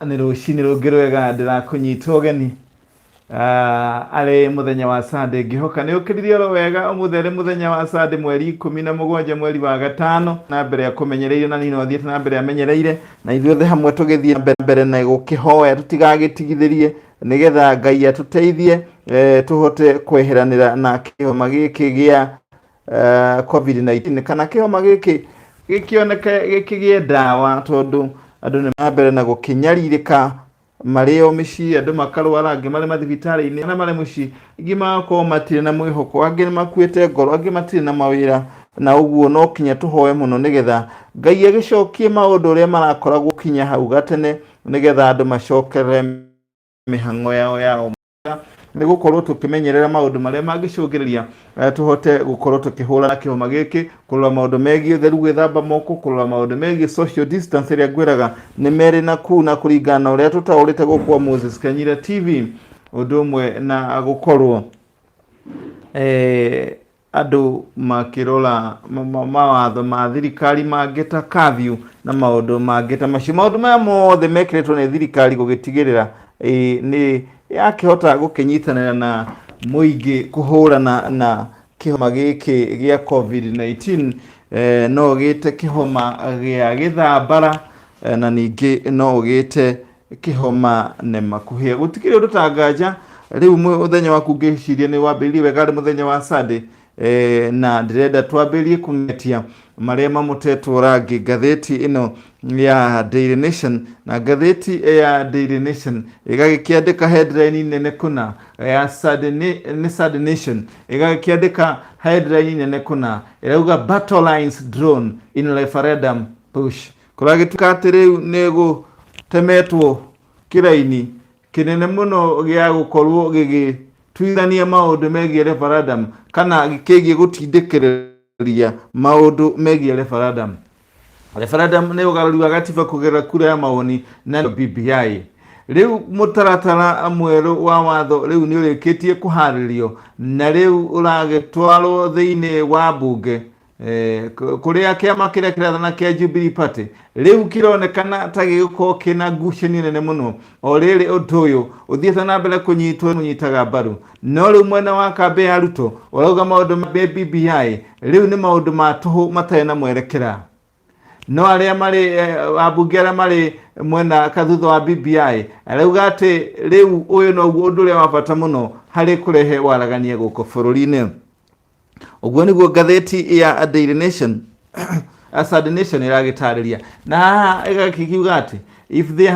ni rucini rungirwega ndirakunyita ugeni ari muthenya wa Sunday ngihoka ni ukiririe ro wega umutheri muthenya wa Sunday mweri 17 mweri wa gatano na mbere ya kumenyereire na nino thiete na mbere ya menyereire na ithuothe hamwe tugithie mbere na gukihoya tutigagitigithirie nigetha Ngai atuteithie tuhote kweheranira na kihoma giki gia COVID-19 kana kihoma giki gikioneke gikigie dawa tondu andu ni mambere na gukinyaririka mareo mici andu makarwara angi mari mathibitari-ini na mari muci ingi magako matire na mwihoko angi ni makuite ngoro angi matire na mawira na uguo no kinya tuhoe muno nigetha Ngai agicokie maundu uria marakoragwo kinya hau gatene nigetha andu macokere mihango yao ni gukorwo tukimenyerera maundu maria mangicungiriria tuhote gukorwo tukihura na kihoma giki kurora maundu megie theru gwithamba moko kurora maundu megie social distance iria ngwiraga ni meri na ku na kuringana uria tutaurite gukwa Moses Kanyira TV undu umwe na gukorwo andu makirora mawatho ma thirikari mangita curfew na maundu mangita macio maundu maya mothe mekiritwo ni thirikari gugitigirira ni yakihota gukinyitanira na muingi kuhurana na kihoma giki gia COVID-19 no gite kihoma gia githambara na ningi no gite kihoma ne makuhia gutikire utangaja riu muthenya waku ngiciria ni wambiririe wega ri muthenya wa Sunday na ndirenda twambirie kungetia maria mamutetwo rangi gatheti ino ya Daily Nation na gatheti ya Daily Nation igagikiandika headline nene kuna ya Sad Nation igagikiandika headline nene kuna irauga battle lines drawn in referendum push kuragituka atiriu nego temetwo kiraini kinene muno gia gukorwo gigi tuithania maundu megie referendum kana gikigie gutindikiria maundu megie referendum ni ugaruri wa gatiba kugera kura ya maoni na BBI riu mutaratara mweru wa watho riu ni urikitie kuharirio na riu uragitwarwo thiini wa bunge kuria kiama kiria kirathana kia Jubilee Party riu kironekana ta gigukorwo kina ngucanio nene muno o riri undu uyu uthiete na mbere kunyitwo nyitaga mbaru no riu mwena wa kambe ya Ruto urauga maundu ma BBI riu ni maundu ma tuhu matari na mwerekera no aria mari abunge aria mari mwena kathutha wa BBI arauga ati riu uyu no undu uria wa bata muno hari kurehe waragania guko bururi-ini uguo niguo gatheti ya Daily Nation Sad Nation iragitariria na igakikiuga ati if there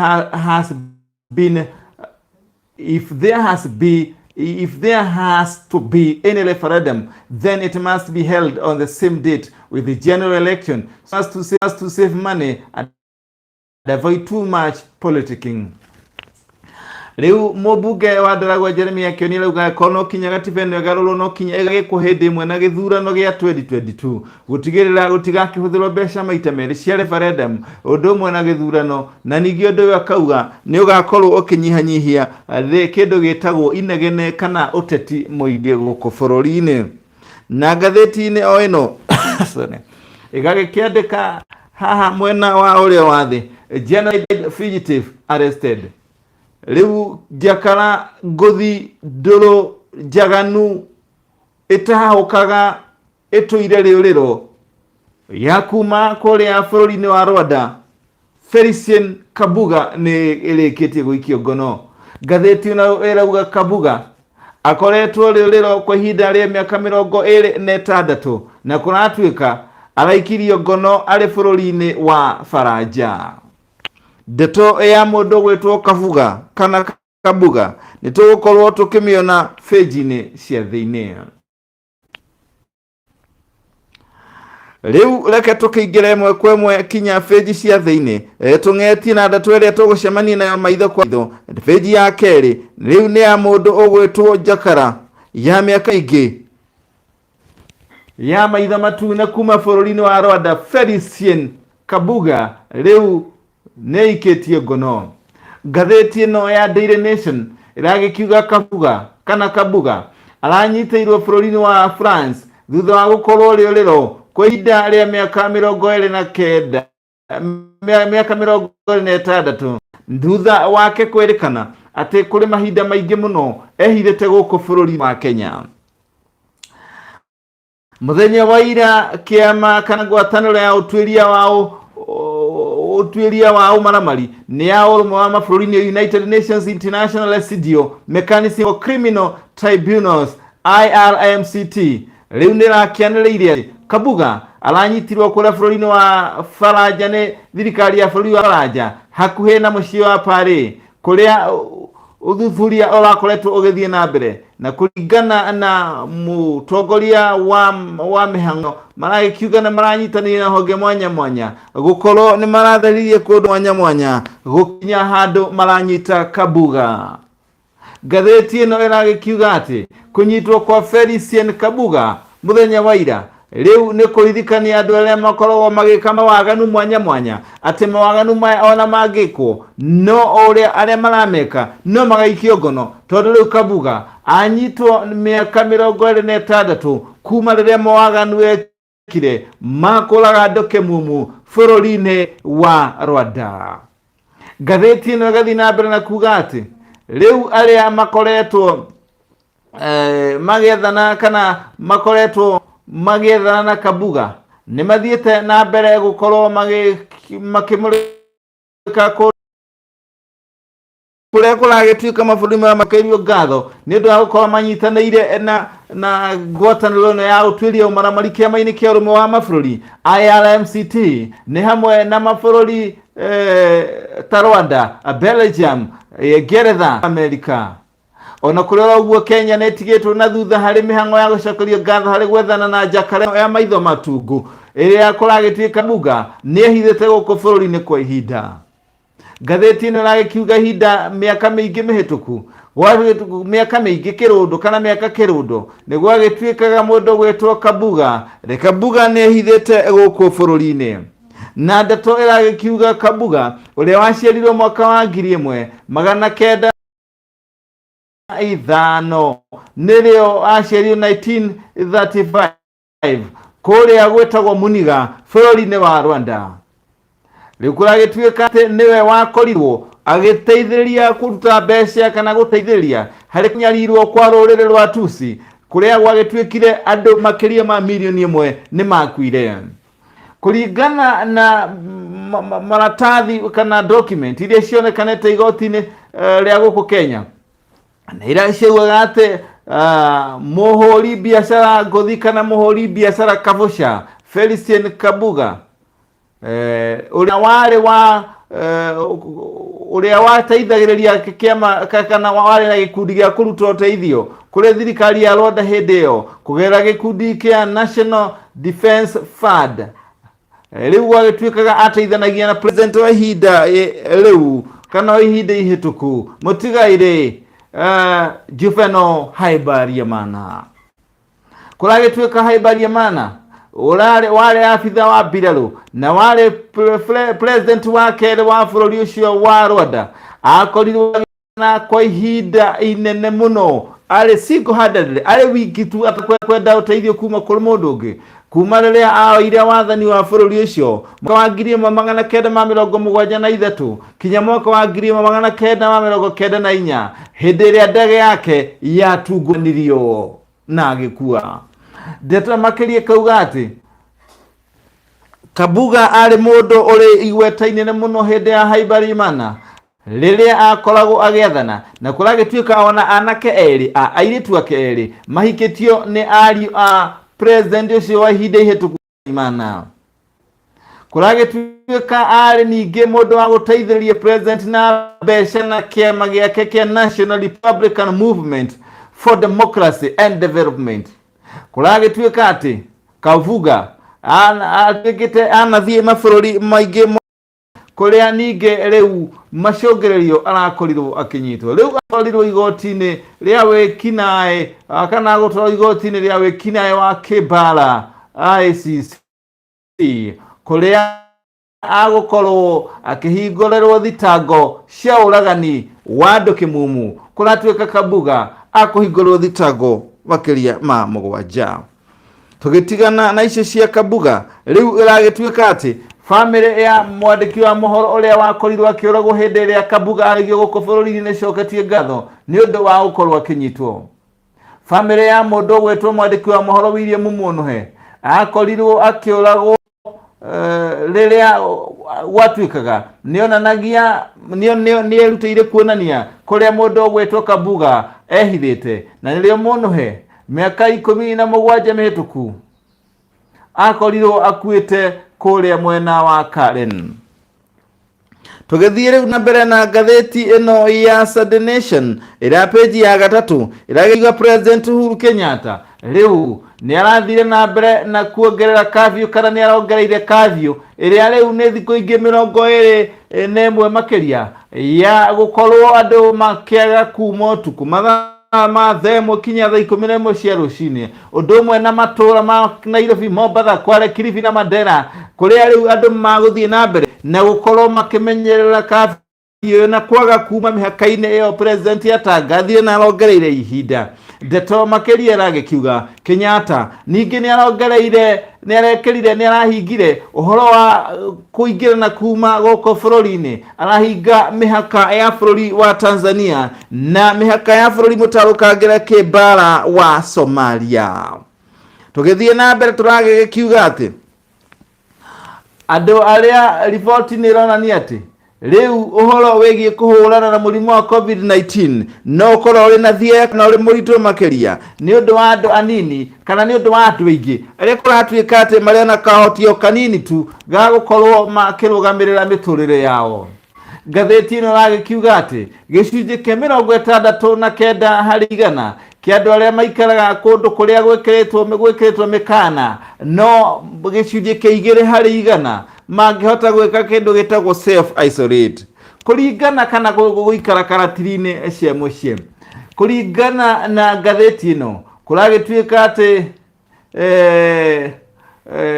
has to be any referendum, then it must be held on the same date with the general election so as to save money and avoid too much politicking. Riu mubunge wa Ndaragwa Jeremia Kioni rauga kono kinya gativeno garuro no kinya igagikuhindi imwe na githurano gia 2022 gutigirira gutigakihũthĩrwo mbeca maita meri cia referendum undu umwe na githurano na ningĩ undu uyu akauga ni ugakorwo ukinyihanyihia kindu gitagwo inegene kana uteti muingĩ guku bururi-ini na gatheti-ini o ino igagikiandika haha mwena wa uria wathi genocide fugitive arrested riu jakara ngothi nduru jaganu itahukaga ituire riuriro yakuma kuria bururi-ini wa Rwanda Felician Kabuga ni irikitie guikio ngono gatheti na irauga Kabuga akoretwo riuriro kwa ihinda ria miaka 26 na kunatuika araikirio ngono ari bururi-ini wa Faranja. Deto ya mundu gwitwo Kabuga kana Kabuga ni tugukorwo tukimiona page-ini cia thiini. Riu reke tukiingire imwe kwa imwe kinya page cia thiini tung'etie na ndeto iria tugucemania na maitho kwa maitho. Page ya keri riu ni ya mundu ugwitwo Jakara ya miaka ingi ya maitho matune kuma bururi-ini wa Rwanda Felician Kabuga riu neikitie ngono. Gatheti ino ya Daily Nation iragikiuga Kabuga aranyitĩirwo bururi-ini wa France thutha wa gukorwo riuriro kwa ihinda ria miaka 29 miaka 26 thutha wake kwerekana ati kuri mahinda maingi muno ehithete guku bururi wa Kenya. Muthenya wa ira kiama kana ngwataniro ya utuiria wao maramari ni ya urumwe wa mabũrũri United Nations International Residual Mechanism for Criminal Tribunals IRMCT riu nirakianiriire Kabuga aranyitirwo kuria bũrũri-inĩ wa Faranja ni thirikari ya bũrũri wa Faranja hakuhe na muciĩ wa Paris kuria uthuthuria urakoretwo ugithie na mbere na kuringana na mutongoria wa mihango maragikiuga na maranyitanire na honge mwanya mwanya gukorwo ni maratharirie kundu mwanya mwanya gukinya handu maranyita Kabuga. Ngatheti ino iragikiuga ati kunyitwo kwa Felician Kabuga muthenya wa ira riu ni kuririkania andu aria makoragwo magika mawaganu mwanya mwanya ati mawaganu ona magikwo no uria aria marameka no magaikio ngono tondu riu Kabuga anyitwo miaka 26 kuma riria mawaganu ekire makuraga ndoke mumu bururi-ini wa Rwanda. Ngatheti ino gathi na mbere na kuga ati riu aria makoretwo magethana kana makoretwo magethana na Kabuga ni mathiete na mbere gukorwo makimurika kuria kuragituika mabũrũri mara makairio ngatho ni ndu wa gukorwo manyitanĩire na ngwatanĩro ĩno ya ũtuĩria ũmaramari kĩama-inĩ kĩa ũrũmwe wa mabũrũri IRMCT ni hamwe na mabũrũri ta Rwanda, Belgium, Ngeretha, Amerika. Ona kurora uguo Kenya netigitwo na thutha hari mihango ya gucokerio ngatho hari gwethana na njakare ya maitho matungu iria kuragituika Kabuga ni ehithete guku bũrũri-inĩ kwa ihinda. Ngatheti ino ragikiuga ihinda miaka mingi mihituku miaka mingi kirundu kana miaka kirundu ni gwagituikaga mundu gwetwo Kabuga Kabuga ni ehithete guku bũrũri-inĩ. Na ndeto iragikiuga Kabuga uria waciarirwo mwaka wa 1905 nirio aciarirwo 1935 kuria gwetagwo Muniga bũrũri-inĩ wa Rwanda. Riu kuragituika ati niwe wakorirwo agiteithĩrĩria kuruta mbeca kana guteithĩrĩria hari kunyarirwo kwa rũrĩrĩ rwa Tusi kuria gwagituikire andu makiria ma milioni 1 ni makuire. Kuringana na maratathi kana document iria cionekanete igoti-inĩ ria guku Kenya na ira ciugaga ati muhuri biashara ngothi kana muhuri biashara Kabusha Felician Kabuga uria wateithagiriria kiama kana wari na gikundi gia kuruta uteithio kuri thirikari ya Rwanda hindi iyo kugera gikundi kia National Defence Fund. Riu gwagituikaga ateithanagia na president wa ihinda riu kana ihinda ihituku mutigaire Juvenal Habyarimana. Kuragituika Habyarimana wale afitha wa mbiraru na wale president wa kere wa bũrũri ucio wa Rwanda akorirwo na kwa ihinda inene muno ari single-handedly ari wiki tu atakwenda uteithio kuma kuri mundu ungi kuma riria aoire wathani wa bũrũri ucio mwaka wa 1973 kinya mwaka wa 1994 hindi iria ndege yake yatunguganirio na agikua. Ndeto Makiria kauga ati Kabuga ari mundu uri igweta-inene muno hindi ya Habyarimana riria akoragwo agethana na kuragituika ona anake eri airitu ake eri mahikitio ni ariu a president ucio wa ihinda ihituku Habyarimana. Kuragituika ari ningi mundu wa guteithĩrĩria president na mbeca na kiama giake kia National Republican Movement for Democracy and Development. Kuragituika ati Kabuga anathie mabũrũri maingi kuria ningi riu macogererio arakorirwo akinyitwo. Riu akorirwo igoti-inĩ ria wikinae kana gutwarwo igoti-inĩ ria wikinae wa kibara ICC kuria agukorwo akihingũrĩrwo thitango cia ũragani wa andũ kĩmumu. Kuratuika Kabuga akuhingũrĩrwo thitango makiria ma 7. Tugitigana na icio cia Kabuga riu iragituika ati family ya mwandiki wa mohoro uria wakorirwo akiuragwo hindi iria Kabuga arigio guko bururi-ini ni coketie ngatho ni undu wa gukorwo akinyitwo. Family ya mundu gwetwo mwandiki wa mohoro William Munuhe akorirwo akiuragwo riria gwatuikaga nionanagia nierutire kuonania kuria mundu gwetwo Kabuga ehithite na nirio Munuhe miaka 17 mihituku akorirwo akuite kuria mwena wa Karen. Tugithie riu na mbere na gatheti ino ya Sunday Nation ira page ya 3 iragiga President Uhuru Kenyatta riu ni arathire na mbere na kuongerera kavio kana ni arongereire kavio iria riu ni thiko ingi 21 makiria ya gukorwo andu makiaga kuma utuku mathemo kinya thaa 11 cia rucini undu umwe na matura ma Nairobi, Mombasa, Kwale, Kilifi na Mandera kuria riu andu maguthie na mbere na gukorwo makimenyerera kavio na kwaga kuma mihaka-ini iyo president yatangathire na arongereire ihinda. Ndeto Makiria ragikiuga Kenyatta ningi ni arongereire ni arekirire ni arahingire uhoro wa kuingira na kuma goko bururi-ini, arahinga mihaka ya bururi wa Tanzania na mihaka ya bururi mutarukangira kibara wa Somalia. Tugithie na mbere turagikiuga ati andu aria ripoti ni ronania ati riu uhoro wegie kuhurana na murimu wa COVID-19 no korwo uri na thia na uri muritu makiria ni undu wa andu anini kana ni undu wa andu aingi aria kuratuika ati maria na kahotio kanini tu ga gukorwo makirugamirira miturire yao. Gatheti ino ragikiuga ati gicunji kia 69 hari igana kia andu aria maikaraga kundu kuria gwekiritwo mikana no gicunji kia 2 hari igana mangihota gwika kindu gitagwo self isolate kuringana kana guikara karatiri-ini cia mucii. Kuringana na gatheti ino kuragituika ati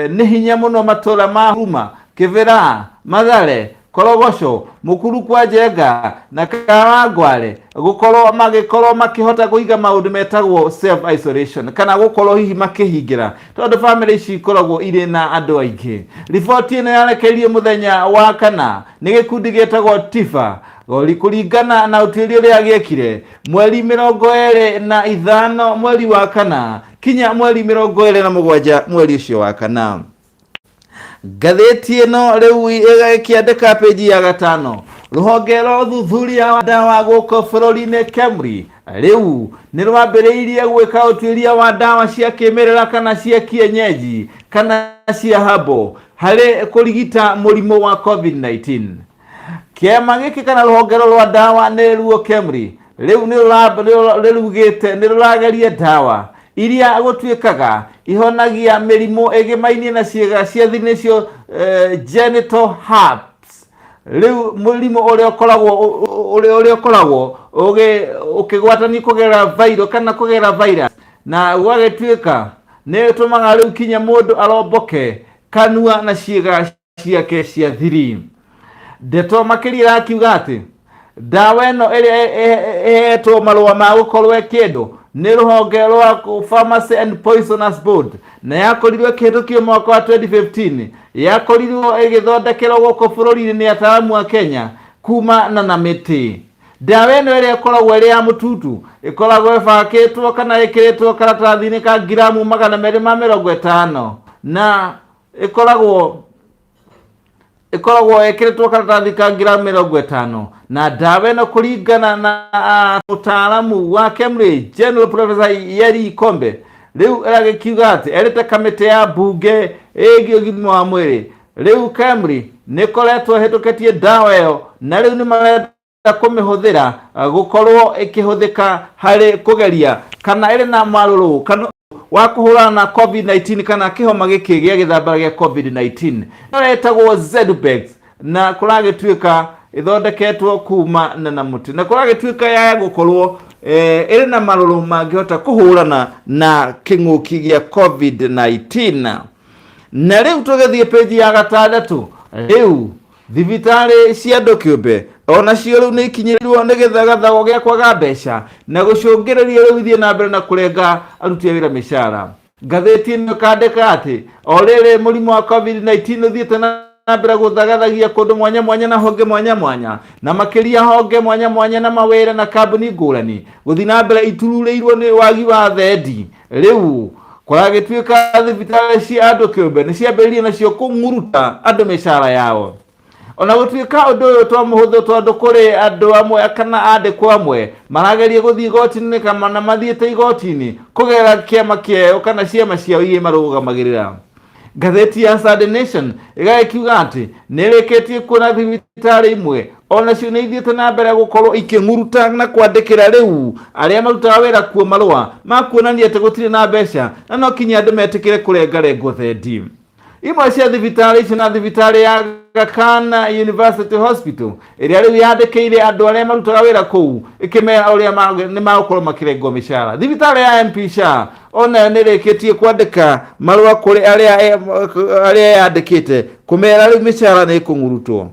ni hinya muno matura ma Huruma, Kibera, Mathare, Korogosho, Mukuru kwa Njenga na Kawangware gukorwo makihota kuiga maundu metagwo self isolation kana gukorwo hihi makihingira tondu family ici ikoragwo iri na andu aingi. Riboti ino yarekereirie muthenya wa kana ni gikundi getagwo Tifa kuringana na utuirio ria giekire mweri 25 mweri wa kana kinya mweri 27 mweri ucio wa kana. Gatheti ino riu ikiandika page ya 5 ruhonge rwa uthuthuria wa dawa guko bururi-ini Kemri riu ni rwambiriirie gwika utuiria wa dawa cia kimerera kana cia kienyeji kana cia habo hari kurigita murimu wa COVID-19. Kiama giki kana ruhonge rwa dawa ni ruo Kemri riu ni rurageria dawa iria gutuikaga ihonagia mirimu egimainie na ciega cia thini cio genital herpes. Riu murimu uria ukoragwo ukigwatani kugera virus kana kugera virus na gwagituika ni tumaga riu kinya mundu aromboke kanua na ciega ciake cia thiri. Ndeto Makiria akiuga ati dawa ino iria ehetwo marua ma gukorwo kindu ni ruhonge rwa Pharmacy and Poisonous Board na yakorirwo kihitukio mwaka wa 2015 yakorirwo igithondekerwo guko bururi-ini ni ataramu a Kenya kuma na miti. Dawa ino iria ikoragwo iri ya mututu ikoragwo ibakitwo kana ikiritwo karatathi-ini ka gramu 250 na ikoragwo ekiritwo karatathi ka gramu 50 na dawa ino kuringana na mutaalamu wa Kemri General Professor Yeri Kombe riu aragikiuga ati erite kamiti ya bunge igi ugima wa mwiri riu Kemri nikoretwo hitukitie dawa iyo na riu ni marenda kumihuthira gukorwo ikihuthika hari kugeria kana iri na maruru kana wa kuhurana na COVID-19 kana kihoma giki gia githambara gia COVID-19 naretagwo Zedbex na kuragituika ithondeketwo kuma na muti na kuragituika ya gukorwo iri na maruru mangihota kuhurana na king'uki gia COVID-19. Na riu tugithie page ya 6 riu thibitari cia andu kiumbe ona cio riu ni ikinyirirwo ni githagathago gia kwaga mbeca na gucungiriria riu ithie na mbere na kurenga aruti a wira mishara. Gatheti ino kandika ati o riri murimu wa COVID-19 uthiete na mbere guthagathagia kundu mwanya mwanya na honge mwanya mwanya na makiria honge mwanya mwanya na mawira na kambuni ngurani guthi na mbere itururirwo ni wagi wa thendi riu kuragituika thibitari cia andu kiumbe ni ciambiririe nacio kunguruta andu mishara yao ona gutuika undu uyu twa muhuthu tondu kuri andu amwe kana andikwo amwe marageria guthii igoti-ini kana na mathiite igoti-ini kugera kiama kiao kana ciama ciao iria marugamagirira. Ngatheti ya Sunday Nation igakiuga ati nirikitie kuona thibitari imwe ona cio ni ithiete na mbere gukorwo ikinguruta na kwandikira riu aria marutaga wira kuo marua makuonania ati gutire na mbeca na no kinya andu metikire kurengarengwo thendi. Imwe cia thibitari icio na thibitari ya Gakana University Hospital iria riu yandikire andu aria marutaga wira kuu ikimera uria ni magukorwo makirengwo mishara. Thibitari ya MP Sha ona nirikitie kwandika marua kuri aria yandikite kumera riu mishara ni kungurutwo.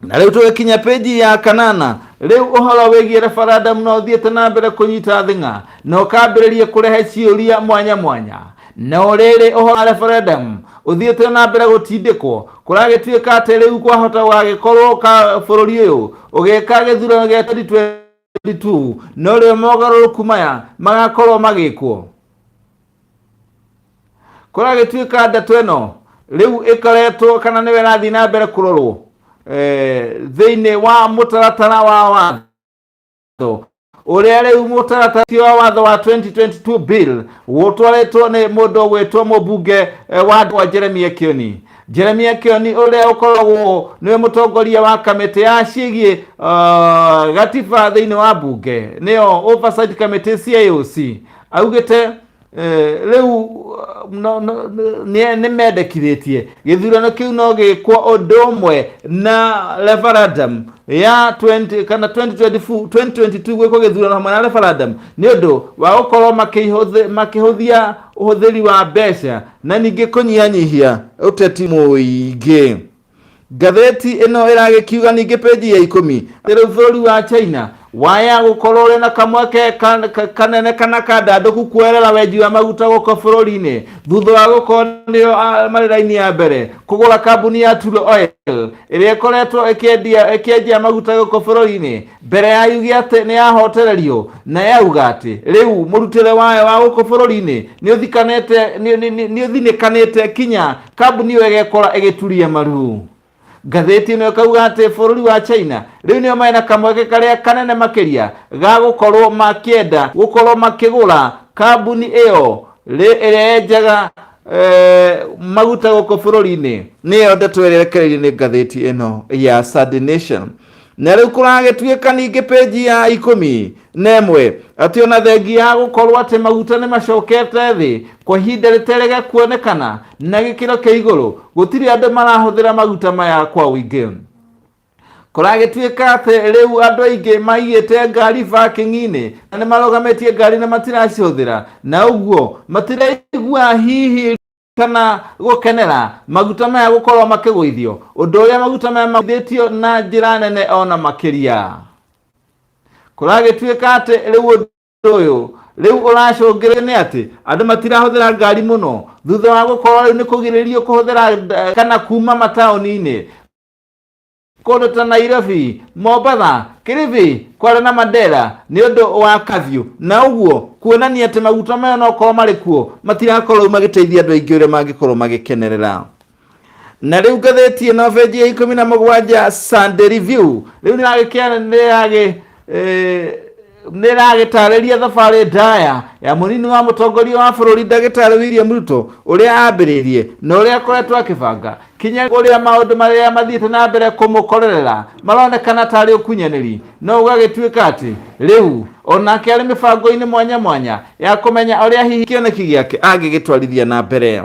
Na riu tugikinya peji ya kanana riu uhoro wigie referendum no thiete na mbere kunyita thinga no kambiririe kurehe ciuria mwanya mwanya no riri uhoro referendum uthiete na mbere gutindikwo kuragituika ati riu kwahota wagikorwo ka bururi uyu ugika githurano gia 2022 no ri mogaruruku maya magakorwo magikwo kuragituika ndeto ino riu ikaretwo kana niwe rathi na mbere kurorwo thiini wa mutaratara wa watho uria riu mutaratara wa watho wa 2022 bill gutwaretwo ni mundu gwetwo mubunge wa Jeremia Kioni uria ukoragwo niwe mutongoria wa kamiti ya cigie gatiba thiini wa bunge nio oversight committee CIOC augite riu ni mendekithĩtie gĩthurano kĩu no gĩkwo ũndũ ũmwe na referendum ya 2022 gwĩkwo gĩthurano hamwe na referendum nĩ ũndũ wa gũkorwo makĩhũthia ũhũthĩri wa mbeca na ningĩ kũnyihanyihia ũteti mũingĩ. Ngatheti ĩno ĩragĩkiuga ningĩ peji ya 10 rĩu bũrũri wa China waya gukorwo uri na kamweke kanene kana kandanduku kuerera wenji wa maguta guko bururi-ini thutha wa gukorwo nio mariraini ya mbere kugura kambuni ya Tririon Oil iria ikoretwo ikiendia maguta guko bururi-ini mbere ya yugi ati ni yahotererio na yauga ati riu murutire wayo wa guko bururi-ini ni uthinikanite kinya kambuni iyo igekora igituria maru. Gatheti ino kauga ati bururi wa China riu nio maina kamweke karia kanene makiria ga gukorwo makienda gukorwo makigura kambuni iyo iria enjaga maguta guko bururi-ini niyo ndeto irekereirie ni gatheti ino ya Sunday Nation. Na riu kuragituika ningi peji ya 11 ati ona thengi ya gukorwo ati maguta ni macokete thi kwa ihinda riterege kuonekana na gikiro kia iguru gutiri andu marahuthira maguta maya kwa uingi. Kuragituika ati riu andu aingi maigite ngari parking-ini na ni marogametie ngari na matiracihuthira na uguo matiraigua hihi kana gukenera maguta maya gukorwo makigwithio undu uria maguta maya mathitio na njira nene ona makiria. Kuragituika ati riu undu uyu riu uracungire ni ati andu matirahuthira ngari muno thutha wa gukorwo riu ni kugiririo kuhuthira kana kuma mataoni-ini kundu ta Nairobi, Mombasa, Kilifi, Kwale na Mandera ni undu wa kafyu na uguo kuonania ati maguta maya no korwo mari kuo matirakorwo magiteithia andu aingi uria mangikorwo magikenerera. Na riu gatheti ino peji ya 17 Sunday Review riu niragitariria thabari ndaya ya munini wa mutongoria wa bururi Ndagĩtarĩ William Ruto uria ambiririe na uria akoretwo akibanga kinya uria maundu maria mathiite na mbere kumukorerera maronekana tari ukunyaniri no ugagituika ati riu onake ari mibango-ini mwanya mwanya ya kumenya uria hihi kioneki giake angigitwarithia na mbere.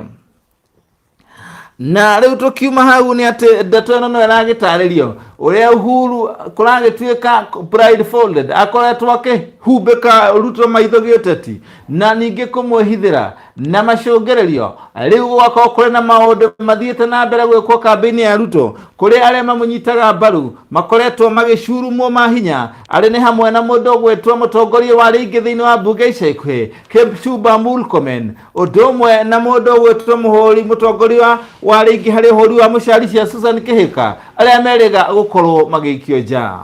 Na riu tukiuma hau ni ati ndeto ino no iragitaririo uria Uhuru kuragituika blindfolded akoretwo akihumbika Ruto maitho giuteti na ningi kumwihithira na macogererio riu gwakorwo kuri na maundu mathiite na mbere gwikwo kambini ya Ruto kuri aria mamunyitaga mbaru makoretwo magicurumwo mahinya ari ni hamwe na mundu ugwitwo mutongoria wa ringi thiini wa mbunge ica ikuhi Kipchumba Murkomen undu umwe na mundu ugwitwo muhuri mutongoria wa ringi hari uhuri wa mucari cia Susan Kihika aria meriga gukorwo magikio nja.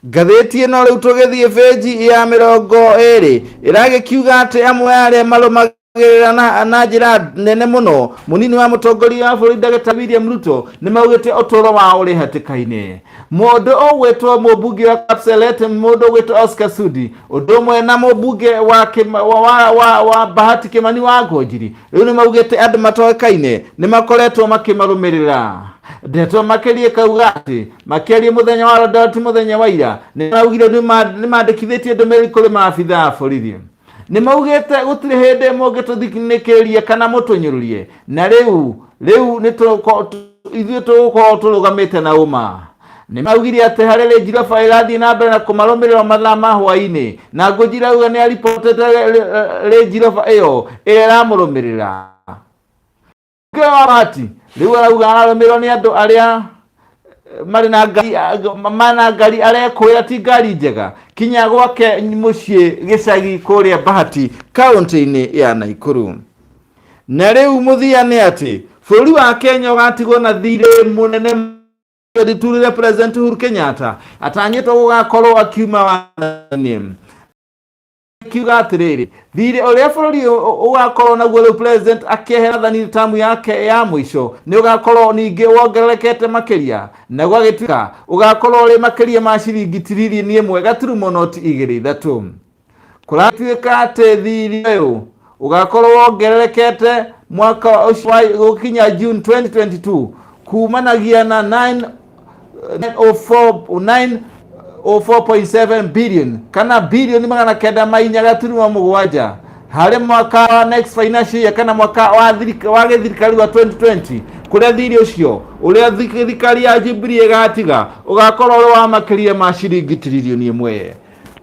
Ngathĩti ĩno rĩu tũgĩthiĩ page ya 20 ĩragĩkiuga atĩ amwe arĩa marũmagĩrĩra na njĩra nene mũno mũnini wa mũtongoria wa bũrũri Dr. William Ruto nĩ maugĩte ũtũũro wao ũrĩ hatĩka-inĩ. Mũndũ ũgwĩtwo mũmbunge wa Kapseret, mũndũ ũgwĩtwo Oscar Sudi, ũndũ ũmwe na mũmbunge wa Bahati Kimani wa Ngonjiri rĩu nĩ maugĩte andũ matoĩkaine nĩ makoretwo makĩmarũmĩrĩra. Ndeto Makiria kauga ati Makiria muthenya wa Rodoti muthenya wa ira ni maugire ni mandikithitie ndumiri kuri maabitha a borithi ni maugite gutire hindi mungituthikinikiririe kana mutunyururie na riu ni ithuĩ tũgũkorwo tũrũgamĩte na ũma. Ni maugire ati harĩ njiroba ĩgathiĩ na mbere na kũmarũmĩrĩra mathaa ma hwaĩ-inĩ na Ngonjiri auga nĩ aripotete njiroba ĩyo ĩrĩa ĩramũrũmĩrĩra. Bahati riu arauga ararũmĩrĩrwo nĩ andũ arĩa marĩ na ngari arekwĩra ti ngari njega kinya gwake mũciĩ gĩcagi kũrĩa Bahati kaunti-inĩ ya Naikuru. Na rĩu mũthia nĩ atĩ bũrũri wa Kenya ũgatigwo na thirĩ mũnene gĩturire President Uhuru Kenyatta atanyĩtwo gũgakorwo akiuma wathani. Kiuga atĩrĩrĩ thirĩ ũrĩa bũrũri ũgakorwo naguo rĩu president akĩehera thani tamu yake ya mũico nĩ ũgakorwo ningĩ wongererekete makĩria na gwagĩtuĩka ũgakorwo ũrĩ makĩria ma ciringi Tririon 1.2 kũratuĩka atĩ thirĩ ũyũ ũgakorwo wongererekete mwaka ũcio gũkinya June 2022 kumanagia na 4.7 billion kana bilioni 907 harĩ mwaka wa next financial year kana mwaka wa gĩthirikari wa 2020 kũrĩa thirĩ ũcio ũrĩa thirikari ya Jubilee ĩgatiga ũgakorwo ũrĩ wa makĩria ma ciringi Tririon 1.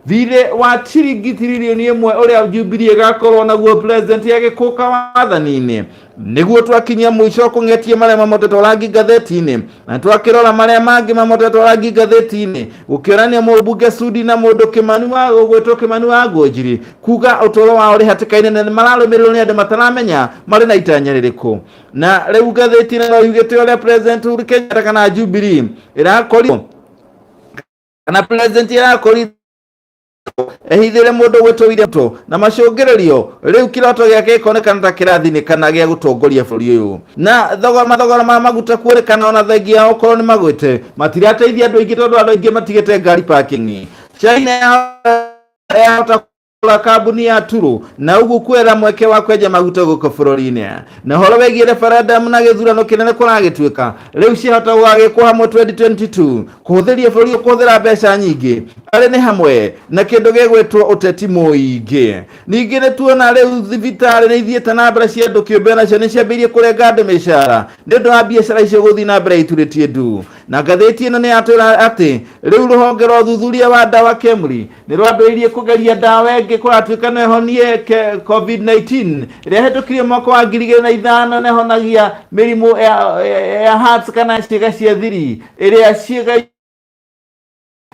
Thirĩ wa ciringi Tririon 1 ũrĩa Jubilee ĩgakorwo naguo president agĩkũka wathani-inĩ nĩguo twakinyia mũico kũng'etie marĩa mamotetwo rangi ngathĩti-inĩ na twakĩrora marĩa mangĩ mamotetwo rangi ngathĩti-inĩ gũkĩonania mũmbunge Sudi na mũndũ ũgwĩtwo Kimani wa Ngonjiri kuga ũtũũro wao ũrĩ hatĩka-inĩ na mararũmĩrĩrwo nĩ andũ mataramenya marĩ na itanya rĩrĩkũ. Na rĩu ngathĩti-inĩ no yugĩte ũrĩa President Uhuru Kenyatta kana Jubilee ĩrakorirwo kana president ĩrakorirwo ehithire mundu gwitwo William Ruto na macũngĩrĩrio rĩu kĩroto gĩake gĩkonekana ta kĩrathini kana gĩa gũtongoria bũrũri ũyũ. Na mathogora ma maguta kuonekana ona thengia okorwo nĩ magwĩte matirateithia andũ aingĩ tondũ andũ aingĩ matigĩte ngari parking. China yahota kũgũra kambuni ya Turu na ũguo kwera mweke wa kwenja maguta gũkũ bũrũri-inĩ. Na ũhoro wĩgiĩ referendum na gĩthurano kĩnene kũragĩtuĩka rĩu ciahota gũgagĩkwo hamwe 2022 kũhũthĩria bũrũri kũhũthĩra mbeca nyingĩ arĩ nĩ hamwe na kĩndũ gĩgwĩtwo ũteti mũingĩ. Ningĩ nĩ tuona rĩu thibitarĩ nĩ ithiĩte na mbere cia andũ kĩũmbe nacio nĩ ciambĩirie kũrenga andũ mĩcara nĩ ũndũ wa biacara icio gũthiĩ na mbere iturĩtie ndu. Na ngathĩti ĩno nĩ yatwĩra atĩ rĩu rũhonge rwa ũthuthuria wa ndawa KEMRI nĩ rwambĩrĩirie kũgeria ndawa ĩngĩ kũratuĩka no ĩhonie COVID-19 ĩrĩa hetũkirie mwaka wa 2005 na ĩhonagia mĩrimũ ya hearts kana ciĩga cia thiri ĩrĩa ciĩga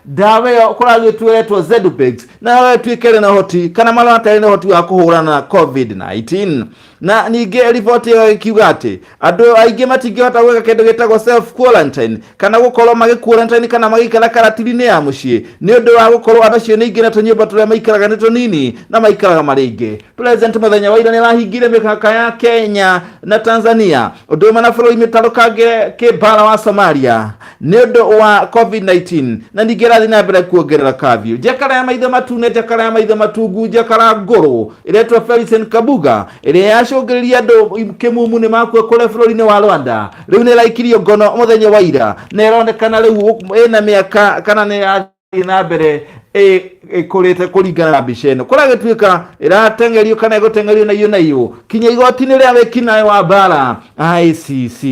ndawa ĩyo kũragĩtuĩretwo Zedupex na ĩtuĩke na ũhoti kana marĩ na ũhoti wa kũhũrana na COVID-19. Na ningĩ riboti ĩyo ĩkiuga atĩ andũ aingĩ matingĩhota gwĩka kĩndũ gĩtagwo self quarantine kana gũkorwo magĩ-quarantine kana magĩikara karantini-inĩ ya mũciĩ nĩ ũndũ wa gũkorwo andũ acio nĩ aingĩ na tũnyũmba tũrĩa maikaraga nĩ tũnini na maikaraga marĩ aingĩ. President mũthenya wa ira nĩ arahingire mĩhaka ya Kenya na Tanzania ũndũ ũmwe na bũrũri mĩtarũkange kĩmbara wa Somalia nĩ ũndũ wa COVID-19 na ningĩ rathiĩ na mbere kuongerera curfew. Njakara ya maitho matune, njakara ya maitho matungu, njakara ngũrũ ĩretwo Felicien Kabuga ĩrĩa yacũngĩrĩria andũ kĩmumu nĩ makua kũrĩa bũrũri-inĩ wa Rwanda rĩu nĩ ĩraikirio ngono mũthenya wa ira na ĩronekana rĩu ĩna mĩaka kana nĩ yathiĩ na mbere ĩkũrĩte kũringana na mbica ĩno. Kũragĩtuĩka ĩrateng'erio kana ĩgũteng'erio na iyo kinya igoti-inĩ rĩa wĩkinaĩ wa mbara ICC.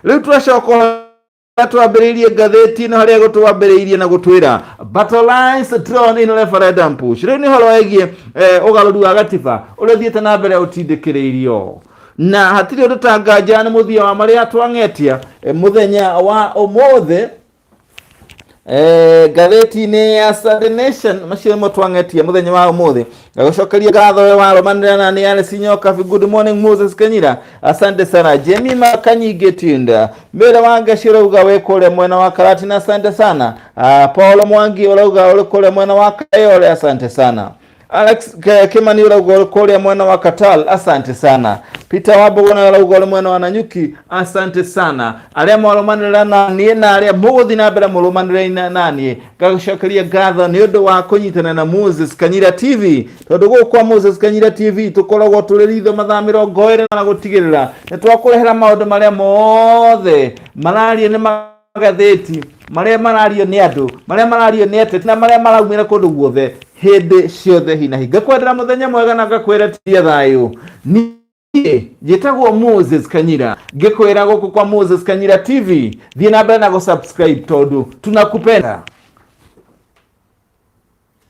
Rĩu tũracoka twambĩrĩirie ngathĩti no harĩa gũtwambĩrĩirie na gũtwĩra battle lines drawn in referendum push. Rĩu nĩ horo wĩgiĩ ũgarũri wa gatiba ũrĩa ũthiĩte na mbere ũtindĩkĩrĩirio, na hatirĩ ũndũ tanganja nĩ mũthia wa marĩa twang'etia mũthenya wa ũmũthĩ ngathĩti-inĩ ya Sunday Nation. Macio mo twang'etia mũthenya wa ũmũthĩ. Gũcokeria ngatho we warũmanĩrĩra na nĩ Alice Nyoka. Good morning Moses Kanyira, asante sana. Jamie Makanyige Tinda mbere wa Gaci ũrauga we kũrĩa mwena wa Karatina, asante sana. Paul Mwangi ũrauga ũrĩ kũrĩa mwena wa Kayole, asante sana. Alex Kimani ũrauga ũrĩ kũrĩa mwena wa Katal, asante sana. Peter Wabogona ũrauga ũrĩ mwena wa Nanyuki, asante sana. Arĩa marũmanĩrĩra na niĩ na arĩa mũgũthiĩ na mbere mũrũmanĩrĩra na niĩ, ngacokeria ngatho nĩ ũndũ wa kũnyitana na Moses Kanyira TV, tondũ gũkũ kwa Moses Kanyira TV tũkoragwo tũrĩ ritho mathaa 20 na gũtigĩrĩra nĩ twakũrehera maũndũ marĩa mothe mararia nĩ magathĩti, marĩa marario nĩ andũ, marĩa marario nĩ ateti, na marĩa maraumĩra kũndũ guothe hĩndĩ ciothe hi na hi. Ngakwendera mũthenya mwega na ngakwĩra tia thayũ. Njĩtagwo Moses Kanyira, ngĩkwĩra gũkũ kwa Moses Kanyira TV thiĩ na mbere na gũsubscribe tondũ tunakupenda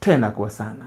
tena kwa sana.